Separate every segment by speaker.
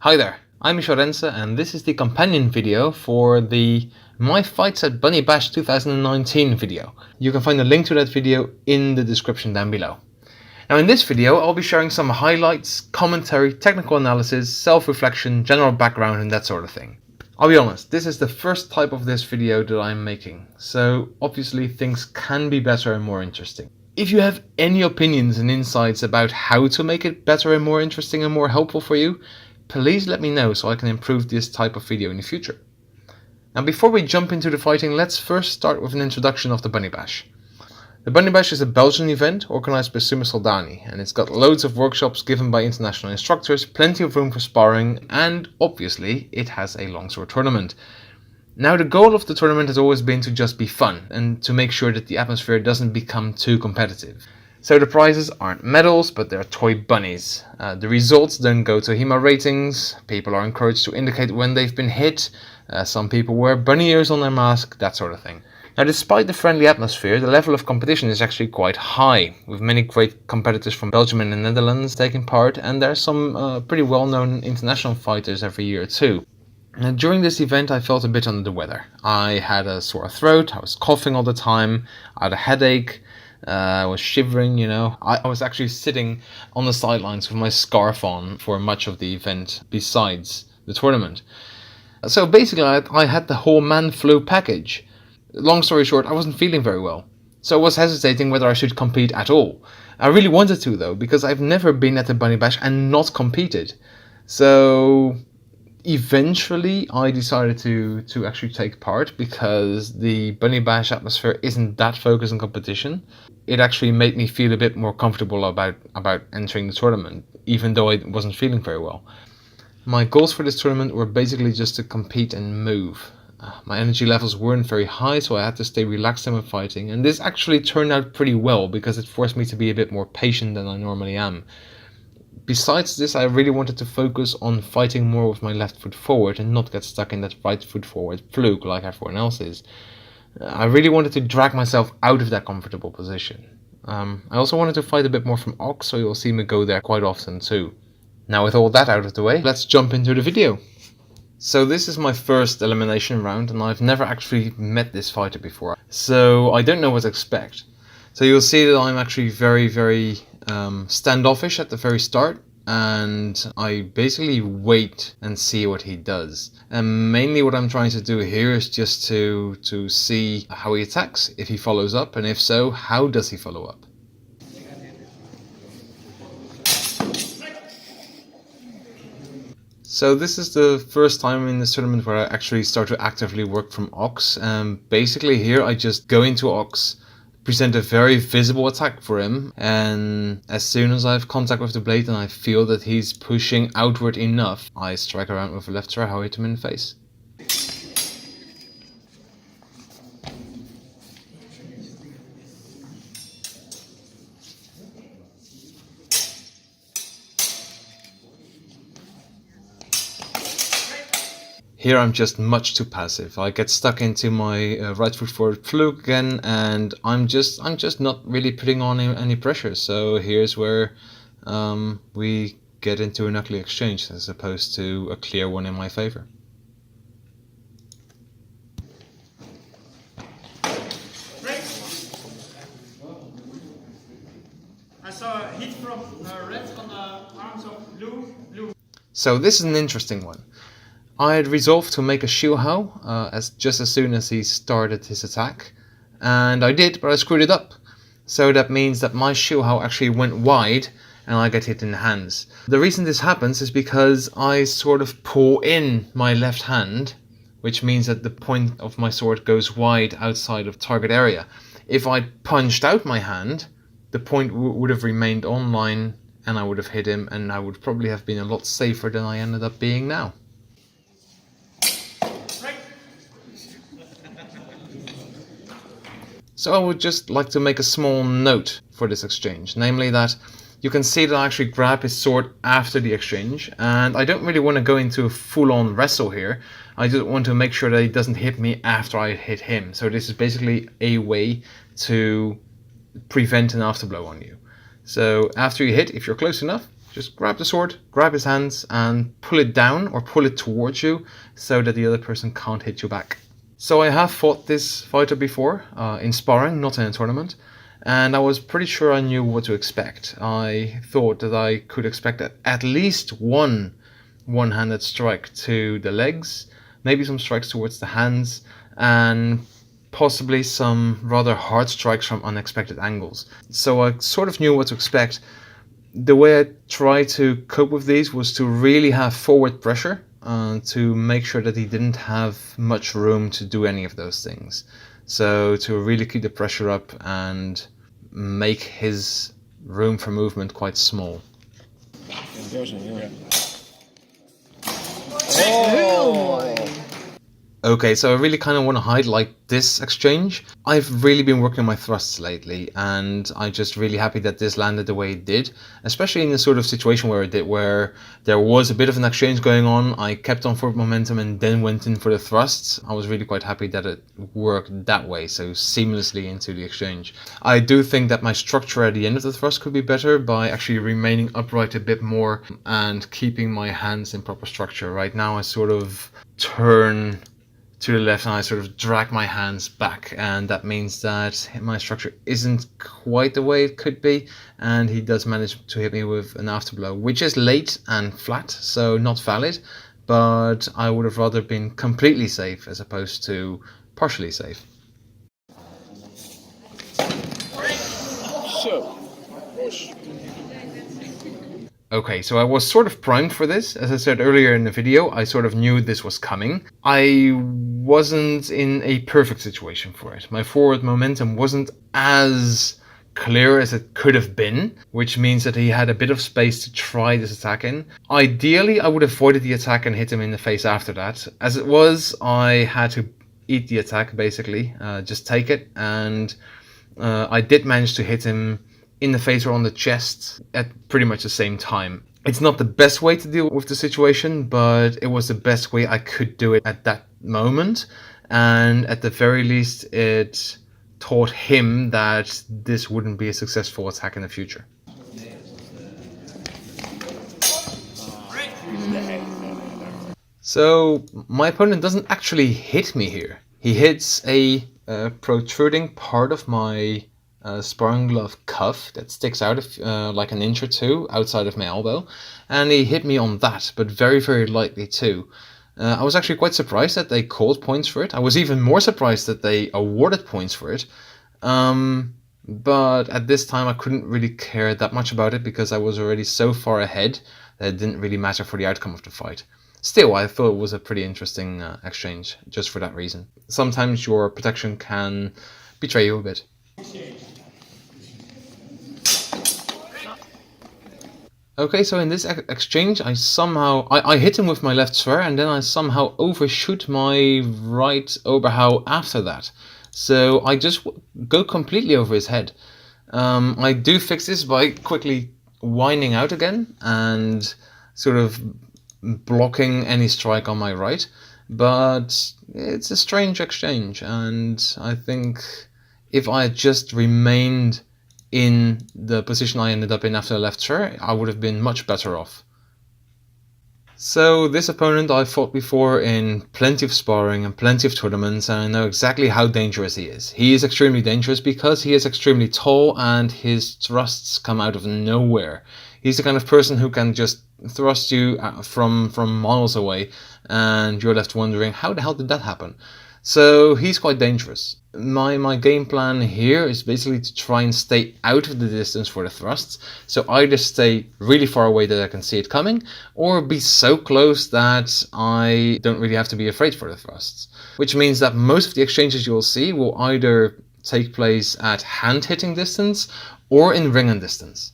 Speaker 1: Hi there, I'm Jerze and this is the companion video for the My Fights at Bunny Bash 2019 video. You can find a link to that video in the description down below. Now in this video I'll be sharing some highlights, commentary, technical analysis, self-reflection, general background and that sort of thing. I'll be honest, this is the first type of this video that I'm making, so obviously things can be better and more interesting. If you have any opinions and insights about how to make it better and more interesting and more helpful for you, please let me know so I can improve this type of video in the future. Now before we jump into the fighting, let's first start with an introduction of the Bunny Bash. The Bunny Bash is a Belgian event organised by Summa Soldani, and it's got loads of workshops given by international instructors, plenty of room for sparring, and obviously it has a longsword tournament. Now the goal of the tournament has always been to just be fun and to make sure that the atmosphere doesn't become too competitive. So the prizes aren't medals, but they're toy bunnies. The results then go to HEMA ratings, people are encouraged to indicate when they've been hit, some people wear bunny ears on their mask, that sort of thing. Now despite the friendly atmosphere, the level of competition is actually quite high, with many great competitors from Belgium and the Netherlands taking part, and there are some pretty well-known international fighters every year too. Now, during this event I felt a bit under the weather. I had a sore throat, I was coughing all the time, I had a headache, I was shivering, I was actually sitting on the sidelines with my scarf on for much of the event besides the tournament. So basically I had the whole man flu package. Long story short, I wasn't feeling very well. So I was hesitating whether I should compete at all. I really wanted to though, because I've never been at the Bunny Bash and not competed. So eventually I decided to actually take part because the Bunny Bash atmosphere isn't that focused on competition. It actually made me feel a bit more comfortable about entering the tournament, even though I wasn't feeling very well. My goals for this tournament were basically just to compete and move. My energy levels weren't very high, so I had to stay relaxed in my fighting, and this actually turned out pretty well because it forced me to be a bit more patient than I normally am. Besides this, I really wanted to focus on fighting more with my left foot forward and not get stuck in that right foot forward fluke like everyone else is. I really wanted to drag myself out of that comfortable position. I also wanted to fight a bit more from Ox, so you'll see me go there quite often too. Now with all that out of the way, let's jump into the video. So this is my first elimination round and I've never actually met this fighter before, so I don't know what to expect. So you'll see that I'm actually very standoffish at the very start, and I basically wait and see what he does. And mainly what I'm trying to do here is just to see how he attacks, if he follows up, and if so, how does he follow up. So this is the first time in this tournament where I actually start to actively work from Ox. Basically here I just go into Ox, present a very visible attack for him, and as soon as I have contact with the blade and I feel that he's pushing outward enough, I strike around with a left try, hit him in the face. Here I'm just much too passive. I get stuck into my right foot forward fluke again, and I'm just not really putting on any pressure. So here's where we get into an ugly exchange as opposed to a clear one in my favor.
Speaker 2: I saw a hit from red on the arms of blue.
Speaker 1: So this is an interesting one. I had resolved to make a Shilhao just as soon as he started his attack, and I did, but I screwed it up. So that means that my Shilhao actually went wide and I get hit in the hands. The reason this happens is because I sort of pull in my left hand, which means that the point of my sword goes wide outside of target area. If I punched out my hand, the point would have remained online and I would have hit him, and I would probably have been a lot safer than I ended up being now. So I would just like to make a small note for this exchange, namely that you can see that I actually grab his sword after the exchange, and I don't really want to go into a full-on wrestle here. I just want to make sure that he doesn't hit me after I hit him. So this is basically a way to prevent an afterblow on you. So after you hit, if you're close enough, Just grab the sword, grab his hands, and pull it down or pull it towards you so that the other person can't hit you back. So I have fought this fighter before, in sparring, not in a tournament, and I was pretty sure I knew what to expect. I thought that I could expect at least one-handed strike to the legs, maybe some strikes towards the hands, and possibly some rather hard strikes from unexpected angles. So I sort of knew what to expect. The way I tried to cope with these was to really have forward pressure to make sure that he didn't have much room to do any of those things. So to really keep the pressure up and make his room for movement quite small. Okay, so I really kind of want to highlight this exchange. I've really been working on my thrusts lately, and I'm just really happy that this landed the way it did, especially in the sort of situation where it did, where there was a bit of an exchange going on. I kept on forward momentum and then went in for the thrusts. I was really quite happy that it worked that way, so seamlessly into the exchange. I do think that my structure at the end of the thrust could be better by actually remaining upright a bit more and keeping my hands in proper structure. Right now I sort of turn to the left and I sort of drag my hands back, and that means that my structure isn't quite the way it could be, and he does manage to hit me with an afterblow, which is late and flat, so not valid, but I would have rather been completely safe as opposed to partially safe. Okay, so I was sort of primed for this. As I said earlier in the video, I sort of knew this was coming. I wasn't in a perfect situation for it. My forward momentum wasn't as clear as it could have been, which means that he had a bit of space to try this attack in. Ideally, I would have avoided the attack and hit him in the face after that. As it was, I had to eat the attack, basically, just take it, and I did manage to hit him in the face or on the chest at pretty much the same time. It's not the best way to deal with the situation, but it was the best way I could do it at that moment, and at the very least it taught him that this wouldn't be a successful attack in the future. So my opponent doesn't actually hit me here. He hits a protruding part of my sparring glove cuff that sticks out like an inch or two outside of my elbow, and he hit me on that, but very, very lightly too. I was actually quite surprised that they called points for it. I was even more surprised that they awarded points for it. But at this time I couldn't really care that much about it because I was already so far ahead that it didn't really matter for the outcome of the fight. Still, I thought it was a pretty interesting exchange just for that reason. Sometimes your protection can betray you a bit. Okay, so in this exchange, I hit him with my left spur, and then I somehow overshoot my right Oberhau after that. So I just go completely over his head. I do fix this by quickly winding out again and sort of blocking any strike on my right. But it's a strange exchange, and I think if I had just remained in the position I ended up in after the left spur, I would have been much better off. So this opponent I fought before in plenty of sparring and plenty of tournaments, and I know exactly how dangerous he is. He is extremely dangerous because he is extremely tall and his thrusts come out of nowhere. He's the kind of person who can just thrust you from miles away, and you're left wondering, how the hell did that happen? So he's quite dangerous. My game plan here is basically to try and stay out of the distance for the thrusts. So either stay really far away that I can see it coming, or be so close that I don't really have to be afraid for the thrusts. Which means that most of the exchanges you'll see will either take place at hand hitting distance or in ring and distance.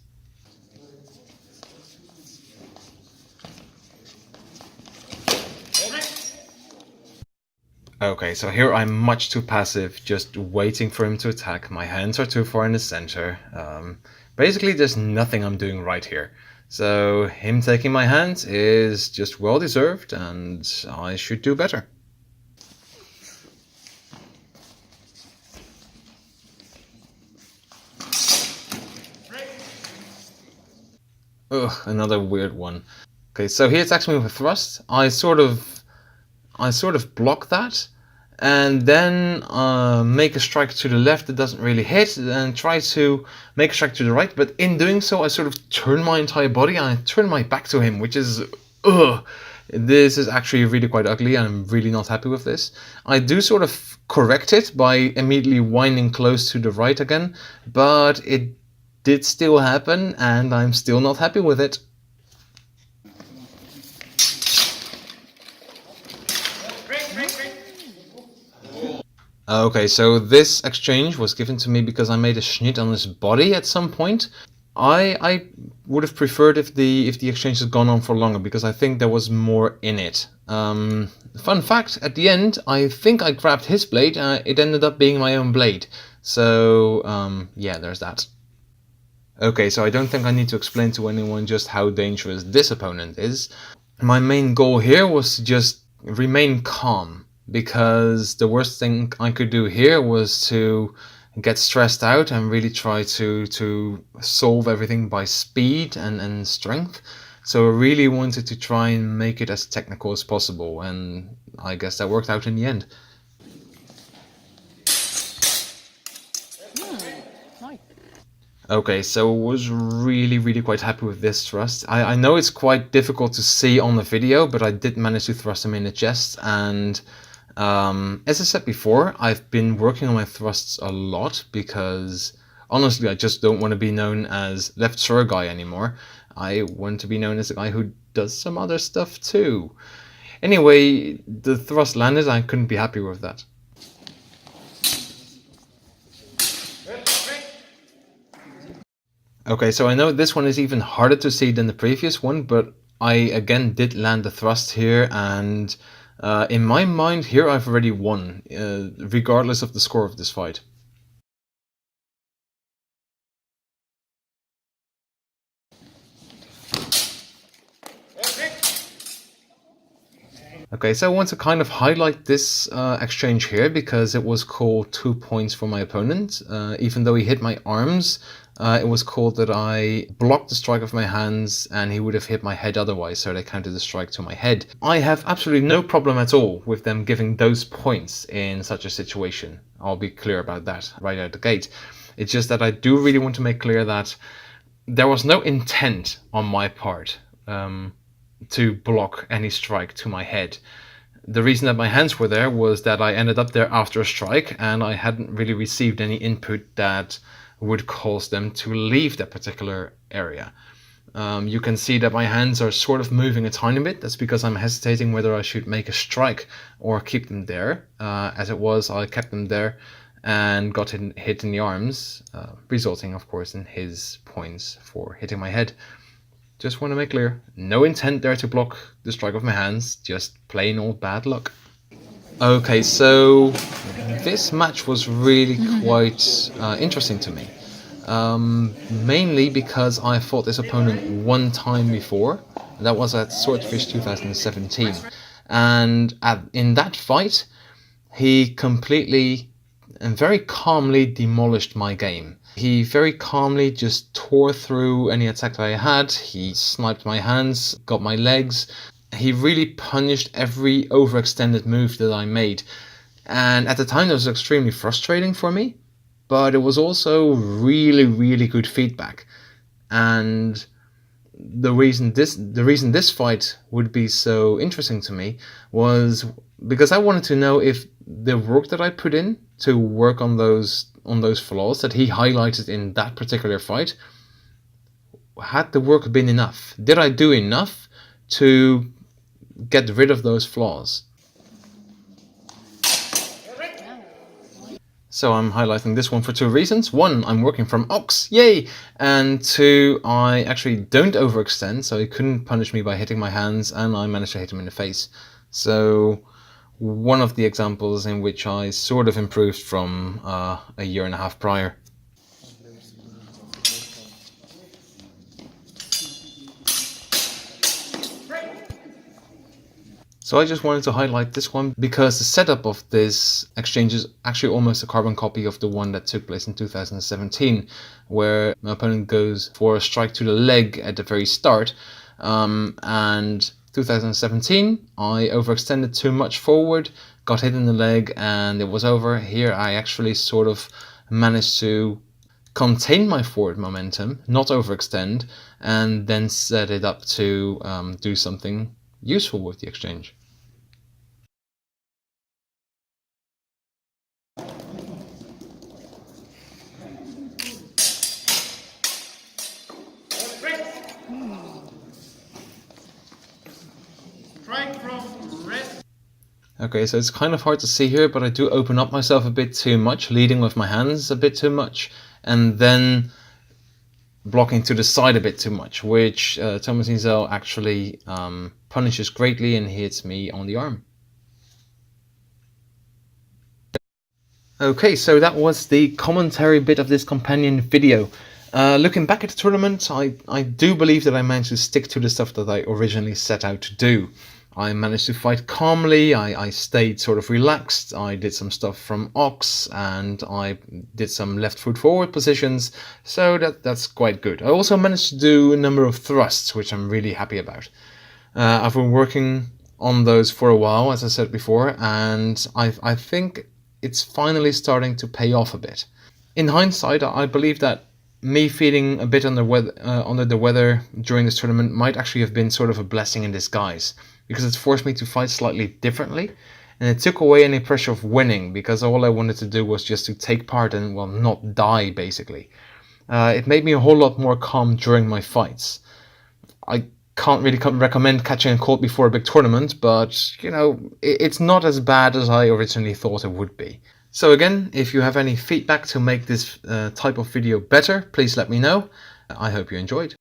Speaker 1: Okay, so here I'm much too passive, just waiting for him to attack. My hands are too far in the center. Basically, there's nothing I'm doing right here. So him taking my hands is just well deserved, and I should do better. Ugh, another weird one. Okay, so he attacks me with a thrust. I sort of block that, and then make a strike to the left that doesn't really hit, and try to make a strike to the right. But in doing so, I sort of turn my entire body and I turn my back to him, which is ugh. This is actually really quite ugly, and I'm really not happy with this. I do sort of correct it by immediately winding close to the right again, but it did still happen, and I'm still not happy with it. Okay, so this exchange was given to me because I made a schnitt on his body at some point. I would have preferred if the exchange had gone on for longer, because I think there was more in it. Fun fact, at the end, I think I grabbed his blade, it ended up being my own blade. So, yeah, there's that. Okay, so I don't think I need to explain to anyone just how dangerous this opponent is. My main goal here was to just remain calm, because the worst thing I could do here was to get stressed out and really try to solve everything by speed and strength. So I really wanted to try and make it as technical as possible, and I guess that worked out in the end. Okay, so I was really quite happy with this thrust. I know it's quite difficult to see on the video, but I did manage to thrust him in the chest, and as I said before, I've been working on my thrusts a lot because honestly I just don't want to be known as left sir guy anymore. I want to be known as a guy who does some other stuff too. Anyway, the thrust landed, I couldn't be happy with that. Okay, so I know this one is even harder to see than the previous one, but I again did land the thrust here, and in my mind here I've already won, regardless of the score of this fight. Okay, so I want to kind of highlight this exchange here because it was called 2 points for my opponent. Even though he hit my arms, it was called that I blocked the strike of my hands and he would have hit my head otherwise, so they counted the strike to my head. I have absolutely no problem at all with them giving those points in such a situation. I'll be clear about that right out the gate. It's just that I do really want to make clear that there was no intent on my part to block any strike to my head. The reason that my hands were there was that I ended up there after a strike and I hadn't really received any input that would cause them to leave that particular area. You can see that my hands are sort of moving a tiny bit. That's because I'm hesitating whether I should make a strike or keep them there. As it was, I kept them there and got hit in the arms, resulting of course in his points for hitting my head. Just want to make clear, no intent there to block the strike of my hands, just plain old bad luck. Okay, so this match was really quite interesting to me. Mainly because I fought this opponent one time before. That was at Swordfish 2017. And in that fight, he completely and very calmly demolished my game. He very calmly just tore through any attack that I had. He sniped my hands, got my legs. He really punished every overextended move that I made. And at the time, that was extremely frustrating for me, but it was also really good feedback. And the reason this fight would be so interesting to me was because I wanted to know if the work that I put in to work on those flaws that he highlighted in that particular fight, had the work been enough? Did I do enough to get rid of those flaws? So I'm highlighting this one for two reasons. One, I'm working from Ox, yay! And two, I actually don't overextend, so he couldn't punish me by hitting my hands, and I managed to hit him in the face. So one of the examples in which I sort of improved from a year and a half prior. So I just wanted to highlight this one because the setup of this exchange is actually almost a carbon copy of the one that took place in 2017, where my opponent goes for a strike to the leg at the very start, and 2017 I overextended too much forward, got hit in the leg, and it was over. Here I actually sort of managed to contain my forward momentum, not overextend, and then set it up to do something useful with the exchange.
Speaker 2: Strike from Reus.
Speaker 1: Okay, so it's kind of hard to see here, but I do open up myself a bit too much, leading with my hands a bit too much, and then blocking to the side a bit too much, which Thomas Nyzell actually punishes greatly and hits me on the arm. Okay, so that was the commentary bit of this companion video. Looking back at the tournament, I do believe that I managed to stick to the stuff that I originally set out to do. I managed to fight calmly, I stayed sort of relaxed, I did some stuff from Ox, and I did some left foot forward positions, so that's quite good. I also managed to do a number of thrusts, which I'm really happy about. I've been working on those for a while, as I said before, and I think it's finally starting to pay off a bit. In hindsight, I believe that me feeling a bit under the weather during this tournament might actually have been sort of a blessing in disguise, because it's forced me to fight slightly differently, and it took away any pressure of winning, because all I wanted to do was just to take part and, well, not die, basically. It made me a whole lot more calm during my fights. I can't really recommend catching a cold before a big tournament, but, you know, it's not as bad as I originally thought it would be. So again, if you have any feedback to make this type of video better, please let me know. I hope you enjoyed.